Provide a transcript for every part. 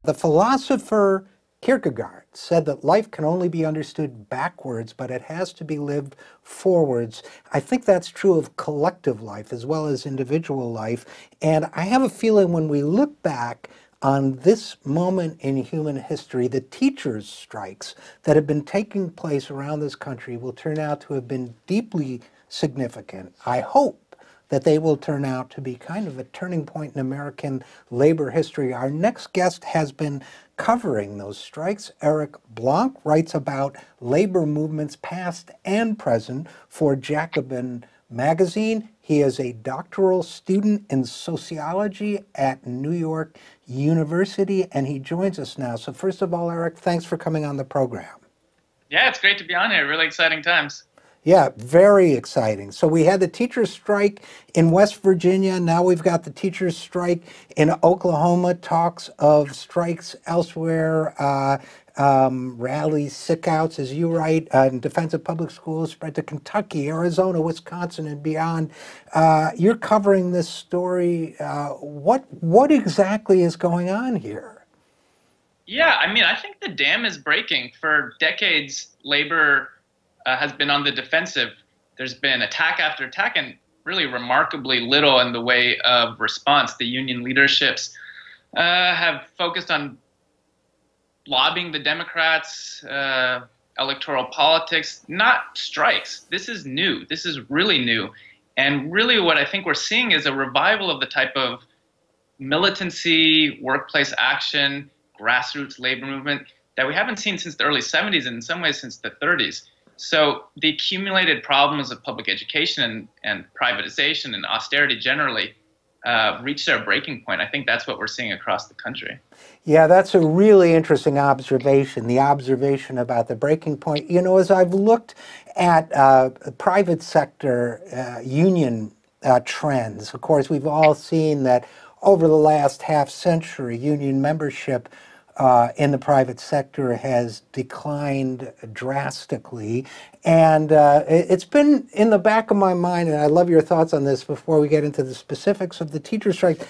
The philosopher Kierkegaard said that life can only be understood backwards, but it has to be lived forwards. I think that's true of collective life as well as individual life. And I have a feeling when we look back on this moment in human history, the teachers' strikes that have been taking place around this country will turn out to have been deeply significant. I hope that they will turn out to be kind of a turning point in American labor history. Our next guest has been covering those strikes. Eric Blanc writes about labor movements past and present for Jacobin magazine. He is a doctoral student in sociology at New York University, and he joins us now. So first of all, Eric, thanks for coming on the program. Yeah, it's great to be on here. Really exciting times. Yeah, very exciting. So we had the teachers' strike in West Virginia. Now we've got the teachers' strike in Oklahoma, talks of strikes elsewhere, rallies, sickouts, as you write, in defense of public schools, spread to Kentucky, Arizona, Wisconsin, and beyond. You're covering this story. What exactly is going on here? Yeah, I mean, I think the dam is breaking. For decades, labor has been on the defensive. There's been attack after attack and really remarkably little in the way of response. The union leaderships have focused on lobbying the Democrats, electoral politics, not strikes. This is new. This is really new. And really what I think we're seeing is a revival of the type of militancy, workplace action, grassroots labor movement that we haven't seen since the early 70s and in some ways since the 30s. So the accumulated problems of public education and privatization and austerity generally reached their breaking point. I think that's what we're seeing across the country. Yeah, that's a really interesting observation, the observation about the breaking point. You know, as I've looked at private sector union trends, of course, we've all seen that over the last half century, union membership in the private sector has declined drastically. And it's been in the back of my mind, and I love your thoughts on this before we get into the specifics of the teacher strike,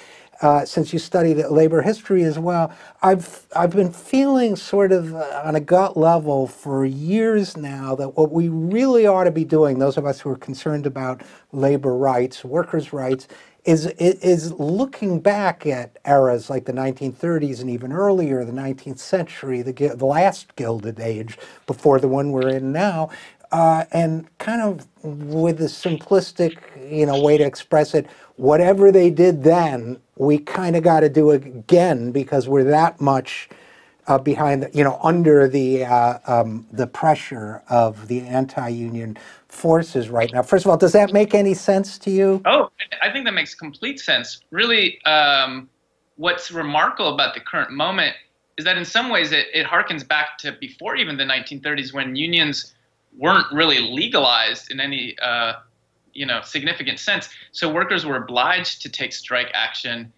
since you studied labor history as well. I've been feeling sort of on a gut level for years now that what we really ought to be doing, those of us who are concerned about labor rights, workers' rights, is looking back at eras like the 1930s and even earlier, the 19th century, the last Gilded Age before the one we're in now, and kind of with a simplistic, way to express it, whatever they did then, we kind of got to do it again because we're that much behind, under the pressure of the anti-union forces right now. First of all, does that make any sense to you? Oh, I think that makes complete sense. Really, what's remarkable about the current moment is that in some ways it harkens back to before even the 1930s when unions weren't really legalized in any significant sense. So workers were obliged to take strike action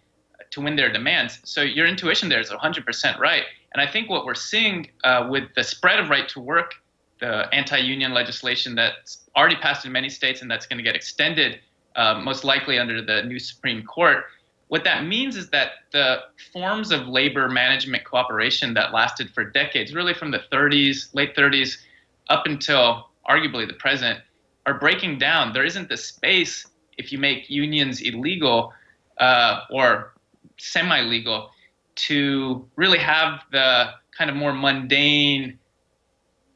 to win their demands. So your intuition there is 100% right. And I think what we're seeing with the spread of right to work, the anti-union legislation that's already passed in many states and that's going to get extended most likely under the new Supreme Court, what that means is that the forms of labor management cooperation that lasted for decades, really from the 30s, late 30s, up until arguably the present, are breaking down. There isn't the space if you make unions illegal or semi-legal to really have the kind of more mundane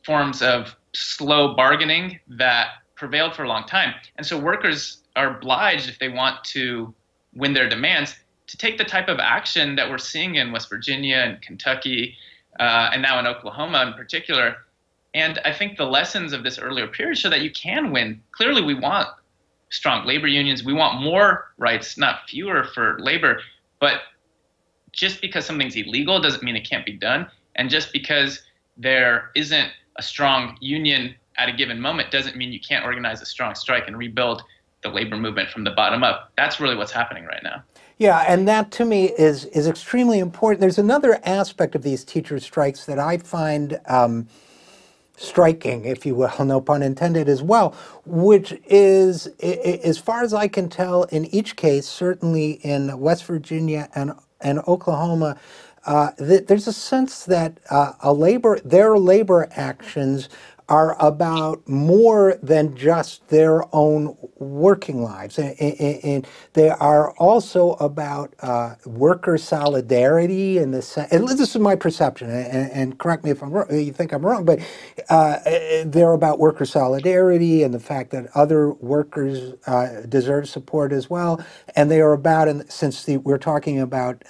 forms of slow bargaining that prevailed for a long time. And so workers are obliged, if they want to win their demands, to take the type of action that we're seeing in West Virginia and Kentucky and now in Oklahoma in particular. And I think the lessons of this earlier period show that you can win. Clearly, we want strong labor unions. We want more rights, not fewer for labor. But just because something's illegal doesn't mean it can't be done. And just because there isn't a strong union at a given moment doesn't mean you can't organize a strong strike and rebuild the labor movement from the bottom up. That's really what's happening right now. Yeah, and that to me is extremely important. There's another aspect of these teacher strikes that I find striking, if you will, no pun intended as well, which is, as far as I can tell, in each case, certainly in West Virginia and Oklahoma, there's a sense that their labor actions are about more than just their own working lives. And they are also about worker solidarity in the sense, and this is my perception, and correct me if I'm wrong, you think I'm wrong, but they're about worker solidarity and the fact that other workers deserve support as well. And they are about, and since we're talking about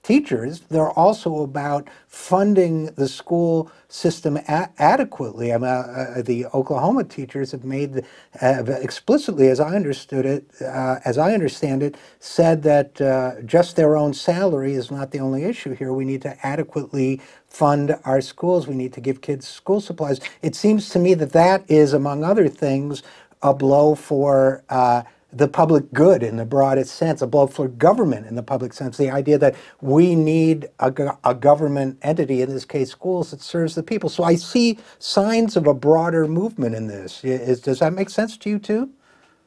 teachers, they're also about funding the school system adequately. The Oklahoma teachers have made explicitly, as I understood it, as I understand it, said that just their own salary is not the only issue here. We need to adequately fund our schools. We need to give kids school supplies. It seems to me that that is, among other things, a blow for the public good in the broadest sense, a blow for government in the public sense, the idea that we need a government entity, in this case schools, that serves the people. So I see signs of a broader movement in this. Does that make sense to you too?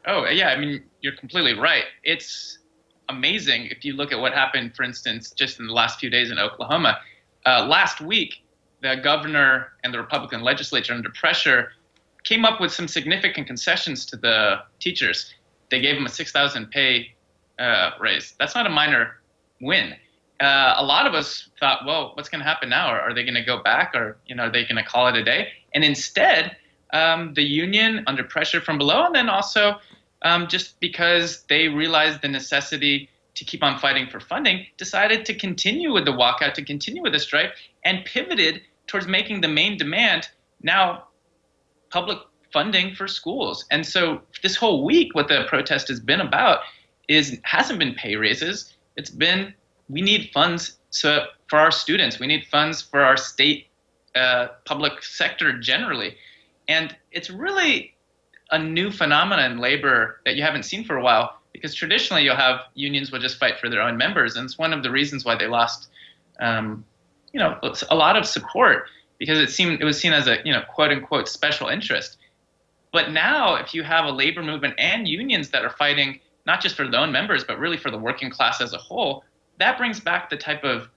Oh, yeah, I mean, you're completely right. It's amazing if you look at what happened, for instance, just in the last few days in Oklahoma. Last week, the governor and the Republican legislature, under pressure, came up with some significant concessions to the teachers. They gave them a $6,000 pay raise. That's not a minor win. A lot of us thought, well, what's going to happen now? Are they going to go back, or are they going to call it a day? And instead, the union, under pressure from below, and then also just because they realized the necessity to keep on fighting for funding, decided to continue with the walkout, to continue with the strike, and pivoted towards making the main demand now public funding for schools. And so this whole week, what the protest has been about hasn't been pay raises. It's been, we need funds for our students. We need funds for our state public sector generally. And it's really a new phenomenon in labor that you haven't seen for a while, because traditionally you'll have unions will just fight for their own members. And it's one of the reasons why they lost, a lot of support, because it was seen as a, quote unquote special interest. But now, if you have a labor movement and unions that are fighting not just for their own members, but really for the working class as a whole, that brings back the type of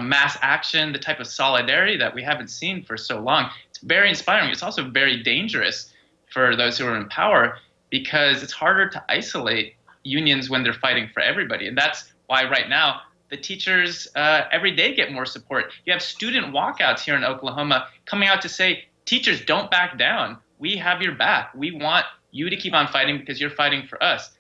mass action, the type of solidarity that we haven't seen for so long. It's very inspiring. It's also very dangerous for those who are in power, because it's harder to isolate unions when they're fighting for everybody. And that's why right now the teachers every day get more support. You have student walkouts here in Oklahoma coming out to say, teachers, don't back down. We have your back. We want you to keep on fighting because you're fighting for us.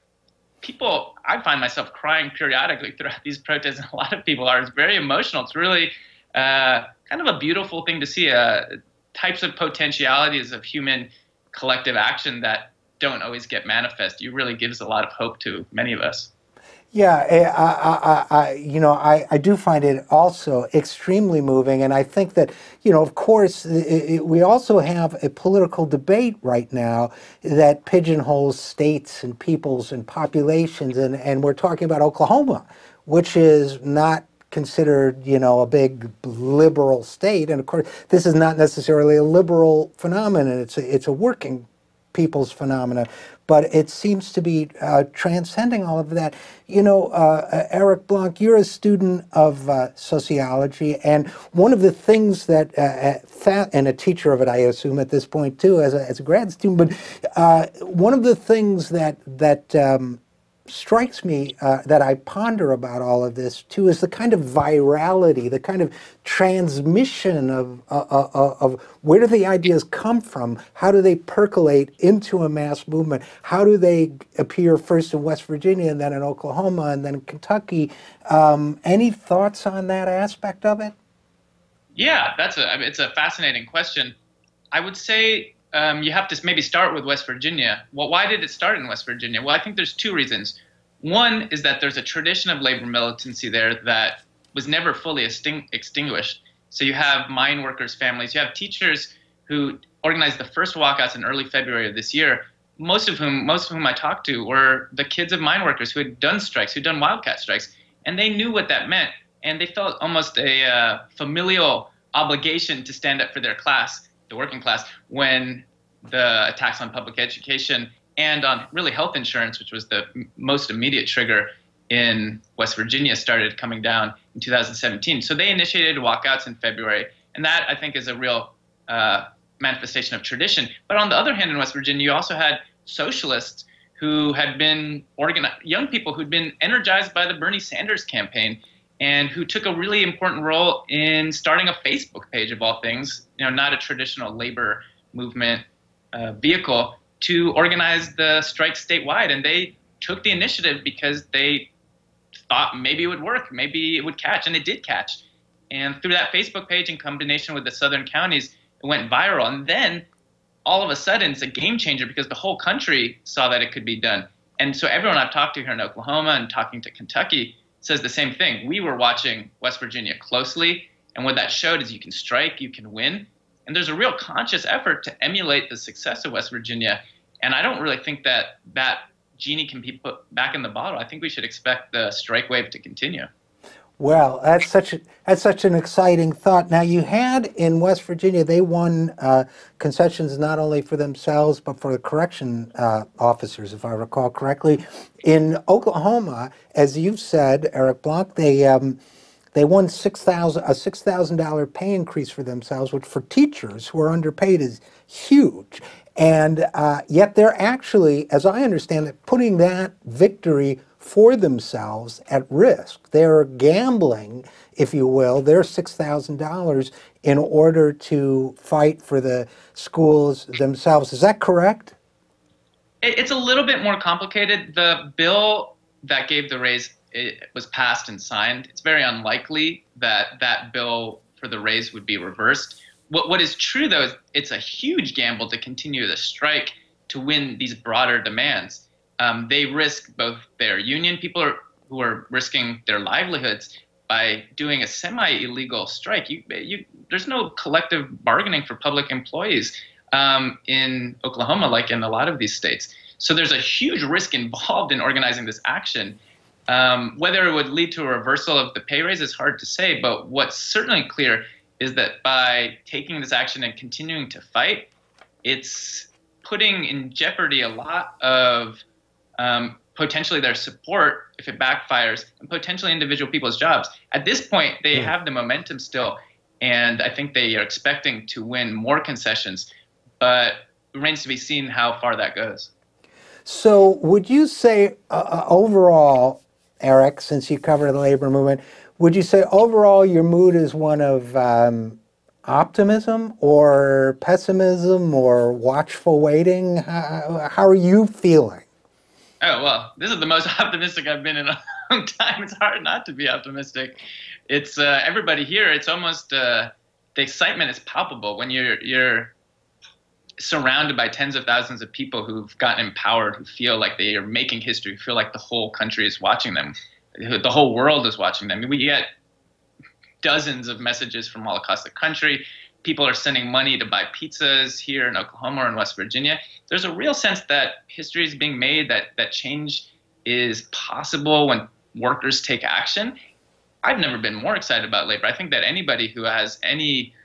I find myself crying periodically throughout these protests, and a lot of people are. It's very emotional. It's really kind of a beautiful thing to see, types of potentialities of human collective action that don't always get manifest. It really gives a lot of hope to many of us. Yeah, I do find it also extremely moving, and I think that, of course, we also have a political debate right now that pigeonholes states and peoples and populations, and we're talking about Oklahoma, which is not considered, a big liberal state, and of course, this is not necessarily a liberal phenomenon. It's a working people's phenomena, but it seems to be transcending all of that. Eric Blanc, you're a student of sociology, and one of the things that, and a teacher of it, I assume at this point too, as a grad student, but one of the things that strikes me, that I ponder about all of this too, is the kind of virality, the kind of transmission of where do the ideas come from? How do they percolate into a mass movement? How do they appear first in West Virginia and then in Oklahoma and then in Kentucky? Any thoughts on that aspect of it? Yeah, it's a fascinating question. I would say you have to maybe start with West Virginia. Well, why did it start in West Virginia? Well, I think there's two reasons. One is that there's a tradition of labor militancy there that was never fully extinguished. So you have mine workers' families, you have teachers who organized the first walkouts in early February of this year, most of whom I talked to were the kids of mine workers who had done strikes, who'd done wildcat strikes, and they knew what that meant, and they felt almost a familial obligation to stand up for their class, the working class, when the attacks on public education and on really health insurance, which was the most immediate trigger in West Virginia started coming down in 2017. So they initiated walkouts in February, and that, I think, is a real manifestation of tradition. But on the other hand, in West Virginia, you also had socialists who had been young people who'd been energized by the Bernie Sanders campaign and who took a really important role in starting a Facebook page, of all things, not a traditional labor movement vehicle, to organize the strike statewide. And they took the initiative because they thought maybe it would work, maybe it would catch, and it did catch. And through that Facebook page, in combination with the southern counties, it went viral. And then all of a sudden, it's a game changer because the whole country saw that it could be done. And so everyone I've talked to here in Oklahoma and talking to Kentucky says the same thing. We were watching West Virginia closely, and what that showed is you can strike, you can win. And there's a real conscious effort to emulate the success of West Virginia. And I don't really think that that genie can be put back in the bottle. I think we should expect the strike wave to continue. Well, that's such an exciting thought. Now, you had in West Virginia, they won concessions not only for themselves, but for the correction officers, if I recall correctly. In Oklahoma, as you've said, Eric Blanc, they won a $6,000 pay increase for themselves, which for teachers who are underpaid is huge. And yet they're actually, as I understand it, putting that victory for themselves at risk. They're gambling, if you will, their $6,000 in order to fight for the schools themselves. Is that correct? It's a little bit more complicated. The bill that gave the raise, it was passed and signed. It's very unlikely that that bill for the raise would be reversed. What is true, though, is it's a huge gamble to continue the strike to win these broader demands. They risk both their union people who are risking their livelihoods by doing a semi-illegal strike. There's no collective bargaining for public employees in Oklahoma like in a lot of these states. So there's a huge risk involved in organizing this action. Whether it would lead to a reversal of the pay raise is hard to say, but what's certainly clear is that by taking this action and continuing to fight, it's putting in jeopardy a lot of potentially their support if it backfires, and potentially individual people's jobs. At this point, they have the momentum still, and I think they are expecting to win more concessions, but it remains to be seen how far that goes. So would you say overall, Eric, since you cover the labor movement, would you say overall your mood is one of optimism or pessimism or watchful waiting? How are you feeling? Oh, well, this is the most optimistic I've been in a long time. It's hard not to be optimistic. It's everybody here. It's almost the excitement is palpable when you're surrounded by tens of thousands of people who've gotten empowered, who feel like they are making history, who feel like the whole country is watching them, the whole world is watching them. We get dozens of messages from all across the country. People are sending money to buy pizzas here in Oklahoma or in West Virginia. There's a real sense that history is being made, that change is possible when workers take action. I've never been more excited about labor. I think that anybody who has any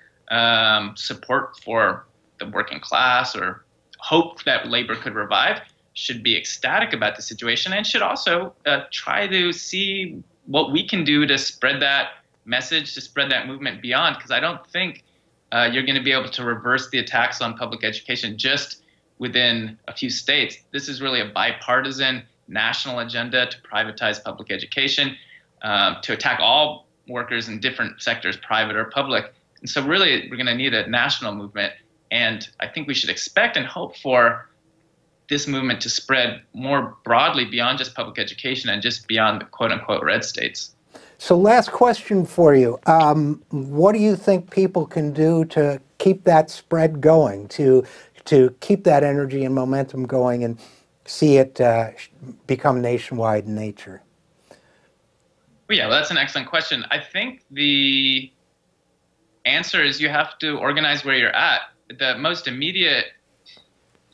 support for the working class or hope that labor could revive should be ecstatic about the situation, and should also try to see what we can do to spread that message, to spread that movement beyond, because I don't think you're going to be able to reverse the attacks on public education just within a few states. This is really a bipartisan national agenda to privatize public education, to attack all workers in different sectors, private or public. And so really we're going to need a national movement. And I think we should expect and hope for this movement to spread more broadly beyond just public education and just beyond the quote-unquote red states. So last question for you. What do you think people can do to keep that spread going, to keep that energy and momentum going and see it become nationwide in nature? Well, yeah, that's an excellent question. I think the answer is you have to organize where you're at. The most immediate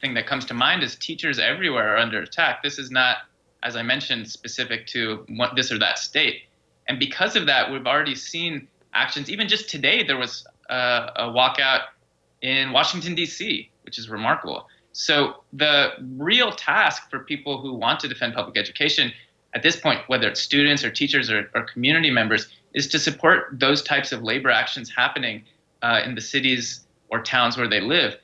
thing that comes to mind is teachers everywhere are under attack. This is not, as I mentioned, specific to this or that state. And because of that, we've already seen actions. Even just today, there was a walkout in Washington, D.C., which is remarkable. So the real task for people who want to defend public education, at this point, whether it's students or teachers or community members, is to support those types of labor actions happening in the cities or towns where they live.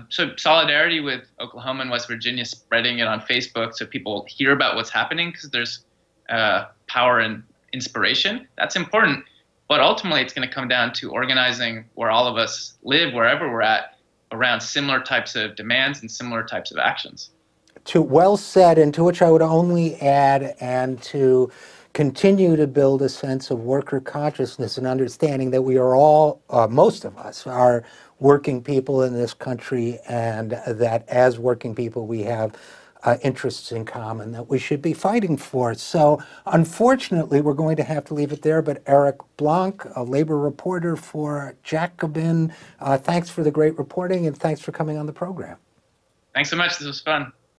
So solidarity with Oklahoma and West Virginia, spreading it on Facebook so people hear about what's happening, because there's power and inspiration. That's important. But ultimately, it's going to come down to organizing where all of us live, wherever we're at, around similar types of demands and similar types of actions. Well said, and to which I would only add, and to continue to build a sense of worker consciousness and understanding that we are all, most of us, are working people in this country, and that as working people we have interests in common that we should be fighting for. So unfortunately, we're going to have to leave it there, but Eric Blanc, a labor reporter for Jacobin, thanks for the great reporting, and thanks for coming on the program. Thanks so much. This was fun.